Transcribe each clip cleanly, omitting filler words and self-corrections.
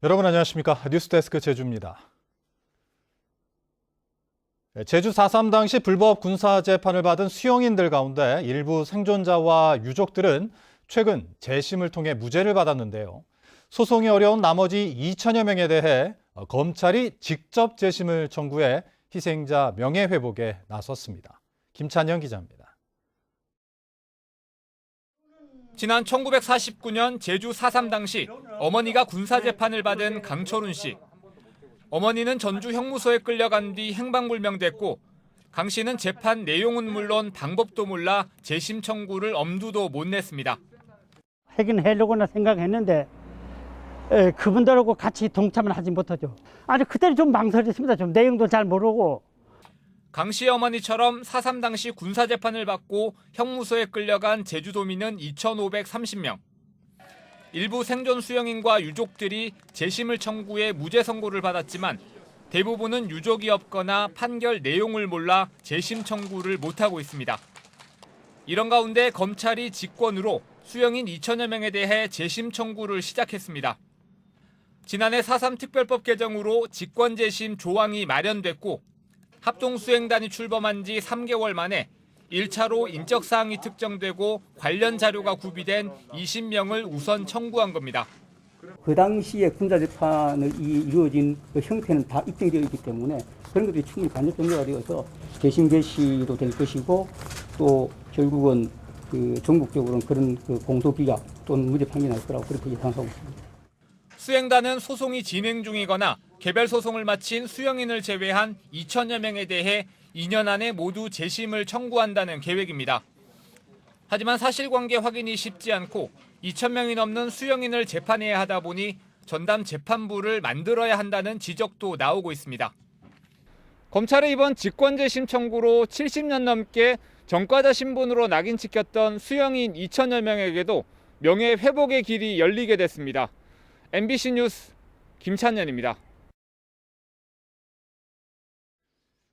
여러분 안녕하십니까? 뉴스데스크 제주입니다. 제주 4.3 당시 불법 군사 재판을 받은 수용인들 가운데 일부 생존자와 유족들은 최근 재심을 통해 무죄를 받았는데요. 소송이 어려운 나머지 2천여 명에 대해 검찰이 직접 재심을 청구해 희생자 명예회복에 나섰습니다. 김찬영 기자입니다. 지난 1949년 제주 4.3 당시 어머니가 군사재판을 받은 강철훈 씨. 어머니는 전주 형무소에 끌려간 뒤 행방불명됐고 강 씨는 재판 내용은 물론 방법도 몰라 재심 청구를 엄두도 못 냈습니다. 하긴 하려고나 생각했는데 그분들하고 같이 동참을 하지 못하죠. 아니 그때는 좀 망설였습니다. 좀 내용도 잘 모르고. 강 씨의 어머니처럼 4.3 당시 군사재판을 받고 형무소에 끌려간 제주도민은 2,530명. 일부 생존 수용인과 유족들이 재심을 청구해 무죄 선고를 받았지만 대부분은 유족이 없거나 판결 내용을 몰라 재심 청구를 못하고 있습니다. 이런 가운데 검찰이 직권으로 수용인 2천여 명에 대해 재심 청구를 시작했습니다. 지난해 4.3 특별법 개정으로 직권 재심 조항이 마련됐고 합동수행단이 출범한 지 3개월 만에 1차로 인적사항이 특정되고 관련 자료가 구비된 20명을 우선 청구한 겁니다. 그 당시에 군사재판이 이루어진 그 형태는 다 입증되어 있기 때문에 그런 것들이 충분히 간접 증거가 되어서 재심 개시도 될 것이고 또 결국은 그 전국적으로는 그런 그 공소기각 또는 무죄 판결이 날 거라고 그렇게 예상하고 있습니다. 수행단은 소송이 진행 중이거나 개별 소송을 마친 수용인을 제외한 2천여 명에 대해 2년 안에 모두 재심을 청구한다는 계획입니다. 하지만 사실관계 확인이 쉽지 않고 2,000명이 넘는 수용인을 재판해야 하다 보니 전담 재판부를 만들어야 한다는 지적도 나오고 있습니다. 검찰의 이번 직권재심 청구로 70년 넘게 전과자 신분으로 낙인 찍혔던 수용인 2천여 명에게도 명예회복의 길이 열리게 됐습니다. MBC 뉴스 김찬현입니다.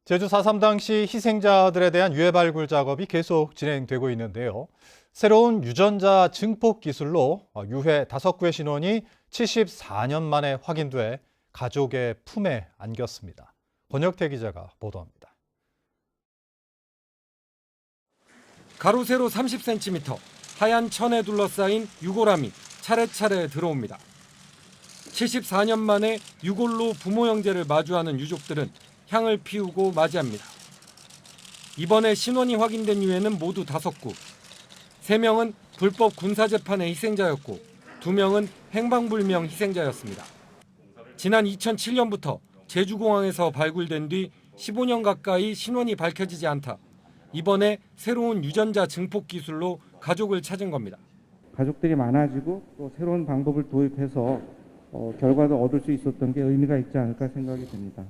제주 4.3 당시 희생자들에 대한 유해 발굴 작업이 계속 진행되고 있는데요. 새로운 유전자 증폭 기술로 유해 5구의 신원이 74년 만에 확인돼 가족의 품에 안겼습니다. 권혁태 기자가 보도합니다. 가로 세로 30cm, 하얀 천에 둘러싸인 유골함이 차례차례 들어옵니다. 74년 만에 유골로 부모 형제를 마주하는 유족들은 향을 피우고 맞이합니다. 이번에 신원이 확인된 유해는 모두 5구. 3명은 불법 군사재판의 희생자였고 2명은 행방불명 희생자였습니다. 지난 2007년부터 제주공항에서 발굴된 뒤 15년 가까이 신원이 밝혀지지 않다. 이번에 새로운 유전자 증폭 기술로 가족을 찾은 겁니다. 가족들이 많아지고 또 새로운 방법을 도입해서 결과도 얻을 수 있었던 게 의미가 있지 않을까 생각이 듭니다.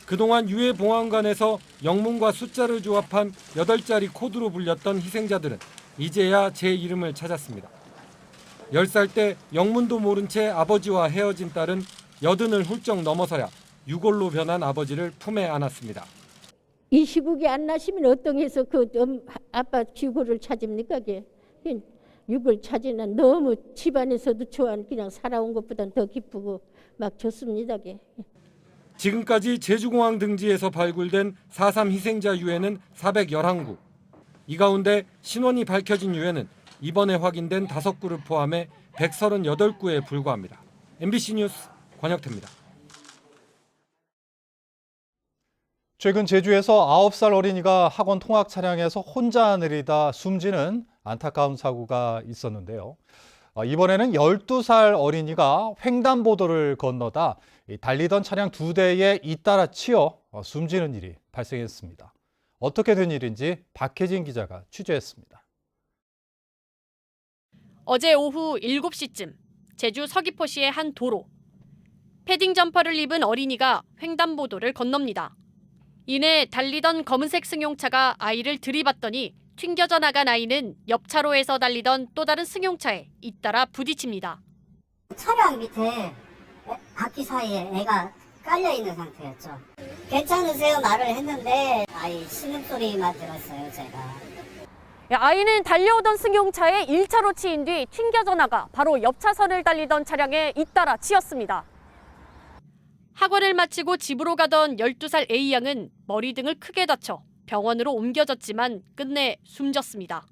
그동안 유해 봉안관에서 영문과 숫자를 조합한 8자리 코드로 불렸던 희생자들은 이제야 제 이름을 찾았습니다. 10살 때 영문도 모른 채 아버지와 헤어진 딸은 80을 훌쩍 넘어서야 유골로 변한 아버지를 품에 안았습니다. 이 시국이 안 나시면 어떤 해서 그 아빠 유골을 찾습니까? 유골 찾으면 너무 집안에서도 좋아하는 그냥 살아온 것보다는 더 기쁘고 막 좋습니다. 지금까지 제주공항 등지에서 발굴된 4.3 희생자 유해는 411구. 이 가운데 신원이 밝혀진 유해는 이번에 확인된 5구를 포함해 138구에 불과합니다. MBC 뉴스 권혁태입니다. 최근 제주에서 9살 어린이가 학원 통학 차량에서 혼자 내리다 숨지는 안타까운 사고가 있었는데요. 이번에는 12살 어린이가 횡단보도를 건너다 달리던 차량 2대에 잇따라 치여 숨지는 일이 발생했습니다. 어떻게 된 일인지 박혜진 기자가 취재했습니다. 어제 오후 7시쯤 제주 서귀포시의 한 도로. 패딩 점퍼를 입은 어린이가 횡단보도를 건넙니다. 이내 달리던 검은색 승용차가 아이를 들이받더니 튕겨져 나간 아이는 옆 차로에서 달리던 또 다른 승용차에 잇따라 부딪힙니다. 차량 밑에 바퀴 사이에 애가 깔려있는 상태였죠. 괜찮으세요? 말을 했는데 아이 신음소리만 들었어요, 제가. 아이는 달려오던 승용차에 1차로 치인 뒤 튕겨져 나가 바로 옆 차선을 달리던 차량에 잇따라 치였습니다. 학원을 마치고 집으로 가던 12살 A양은 머리 등을 크게 다쳐 병원으로 옮겨졌지만 끝내 숨졌습니다.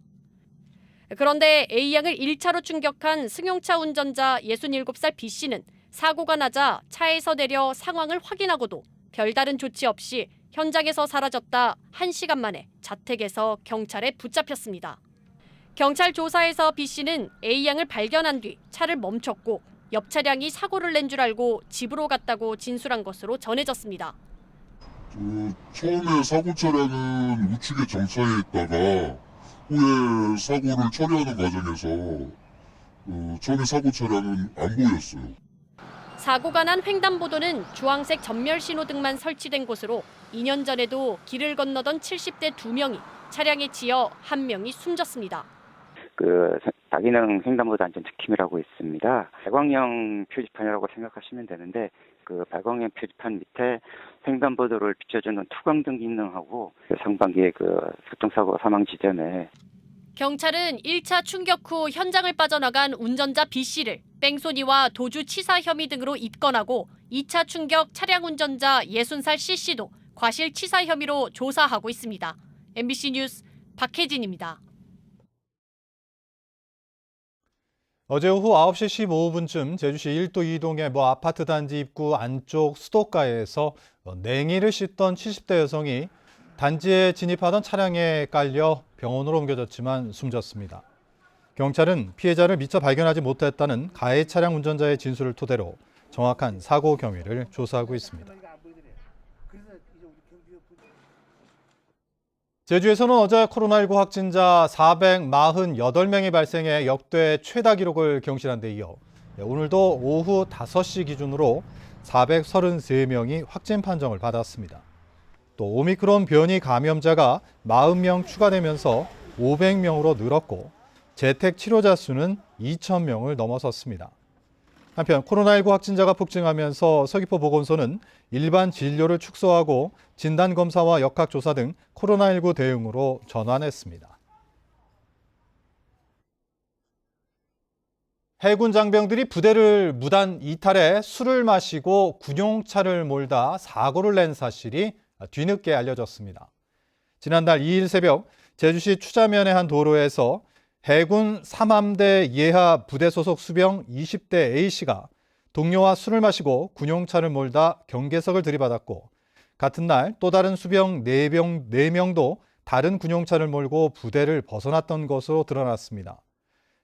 그런데 A양을 1차로 충격한 승용차 운전자 67살 B씨는 사고가 나자 차에서 내려 상황을 확인하고도 별다른 조치 없이 현장에서 사라졌다 1시간 만에 자택에서 경찰에 붙잡혔습니다. 경찰 조사에서 B씨는 A양을 발견한 뒤 차를 멈췄고 옆 차량이 사고를 낸 줄 알고 집으로 갔다고 진술한 것으로 전해졌습니다. 처음에 사고 차량은 우측에 정차해 있다가 후에 사고를 처리하는 과정에서 처음에 사고 차량은 안 보였어요. 사고가 난 횡단보도는 주황색 전멸 신호등만 설치된 곳으로 2년 전에도 길을 건너던 70대 2명이 차량에 치여 1명이 숨졌습니다. 다기능 횡단보도 안전 지킴이라고 있습니다. 발광형 표지판이라고 생각하시면 되는데 그 발광형 표지판 밑에 횡단보도를 비춰주는 투광등 기능하고 상반기에 교통사고 사망 지점에 경찰은 1차 충격 후 현장을 빠져나간 운전자 B씨를 뺑소니와 도주 치사 혐의 등으로 입건하고 2차 충격 차량 운전자 60살 C씨도 과실 치사 혐의로 조사하고 있습니다. MBC 뉴스 박혜진입니다. 어제 오후 9시 15분쯤 제주시 1도 2동의 모 아파트 단지 입구 안쪽 수도가에서 냉이를 씻던 70대 여성이 단지에 진입하던 차량에 깔려 병원으로 옮겨졌지만 숨졌습니다. 경찰은 피해자를 미처 발견하지 못했다는 가해 차량 운전자의 진술을 토대로 정확한 사고 경위를 조사하고 있습니다. 제주에서는 어제 코로나19 확진자 448명이 발생해 역대 최다 기록을 경신한 데 이어 오늘도 오후 5시 기준으로 433명이 확진 판정을 받았습니다. 또 오미크론 변이 감염자가 40명 추가되면서 500명으로 늘었고 재택 치료자 수는 2,000명을 넘어섰습니다. 한편 코로나19 확진자가 폭증하면서 서귀포 보건소는 일반 진료를 축소하고 진단검사와 역학조사 등 코로나19 대응으로 전환했습니다. 해군 장병들이 부대를 무단 이탈해 술을 마시고 군용차를 몰다 사고를 낸 사실이 뒤늦게 알려졌습니다. 지난달 2일 새벽 제주시 추자면의 한 도로에서 해군 3함대 예하 부대 소속 수병 20대 A씨가 동료와 술을 마시고 군용차를 몰다 경계석을 들이받았고 같은 날 또 다른 수병 4명도 다른 군용차를 몰고 부대를 벗어났던 것으로 드러났습니다.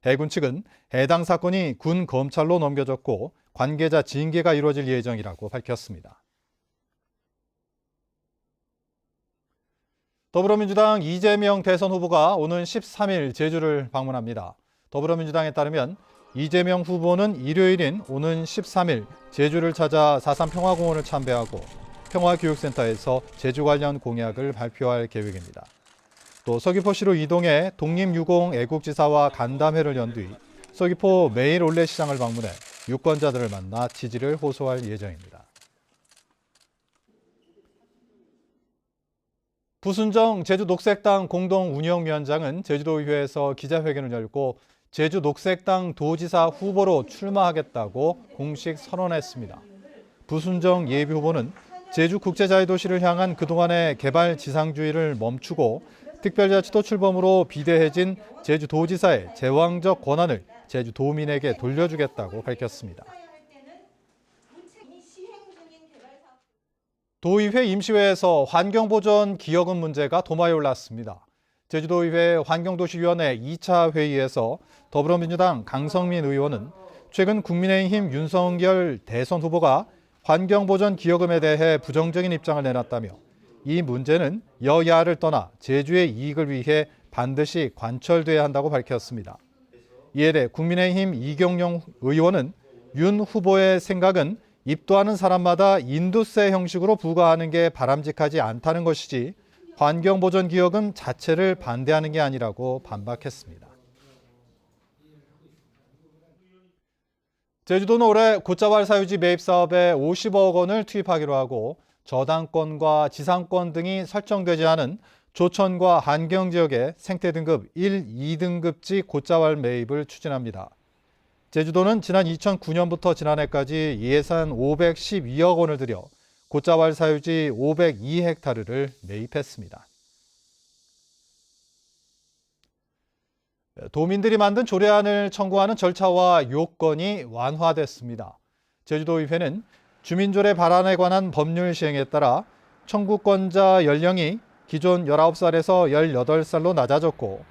해군 측은 해당 사건이 군 검찰로 넘겨졌고 관계자 징계가 이루어질 예정이라고 밝혔습니다. 더불어민주당 이재명 대선 후보가 오는 13일 제주를 방문합니다. 더불어민주당에 따르면 이재명 후보는 일요일인 오는 13일 제주를 찾아 4.3 평화공원을 참배하고 평화교육센터에서 제주 관련 공약을 발표할 계획입니다. 또 서귀포시로 이동해 독립유공 애국지사와 간담회를 연 뒤 서귀포 매일 올레시장을 방문해 유권자들을 만나 지지를 호소할 예정입니다. 부순정 제주녹색당 공동운영위원장은 제주도의회에서 기자회견을 열고 제주녹색당 도지사 후보로 출마하겠다고 공식 선언했습니다. 부순정 예비후보는 제주국제자유도시를 향한 그동안의 개발 지상주의를 멈추고 특별자치도 출범으로 비대해진 제주도지사의 제왕적 권한을 제주도민에게 돌려주겠다고 밝혔습니다. 도의회 임시회에서 환경보전 기여금 문제가 도마에 올랐습니다. 제주도의회 환경도시위원회 2차 회의에서 더불어민주당 강성민 의원은 최근 국민의힘 윤석열 대선 후보가 환경보전 기여금에 대해 부정적인 입장을 내놨다며 이 문제는 여야를 떠나 제주의 이익을 위해 반드시 관철돼야 한다고 밝혔습니다. 이에 대해 국민의힘 이경영 의원은 윤 후보의 생각은 입도하는 사람마다 인도세 형식으로 부과하는 게 바람직하지 않다는 것이지 환경보전기여금 자체를 반대하는 게 아니라고 반박했습니다. 제주도는 올해 곶자왈 사유지 매입 사업에 50억 원을 투입하기로 하고 저당권과 지상권 등이 설정되지 않은 조천과 한경 지역에 생태 등급 1, 2등급지 곶자왈 매입을 추진합니다. 제주도는 지난 2009년부터 지난해까지 예산 512억 원을 들여 곶자왈 사유지 502헥타르를 매입했습니다. 도민들이 만든 조례안을 청구하는 절차와 요건이 완화됐습니다. 제주도의회는 주민조례 발안에 관한 법률 시행에 따라 청구권자 연령이 기존 19살에서 18살로 낮아졌고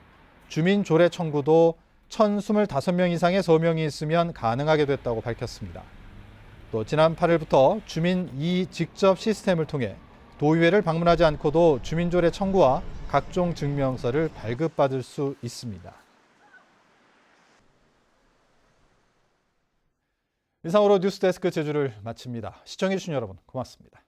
주민조례 청구도 1,025명 이상의 서명이 있으면 가능하게 됐다고 밝혔습니다. 또 지난 8일부터 주민 직접 시스템을 통해 도의회를 방문하지 않고도 주민조례 청구와 각종 증명서를 발급받을 수 있습니다. 이상으로 뉴스데스크 제주를 마칩니다. 시청해주신 여러분 고맙습니다.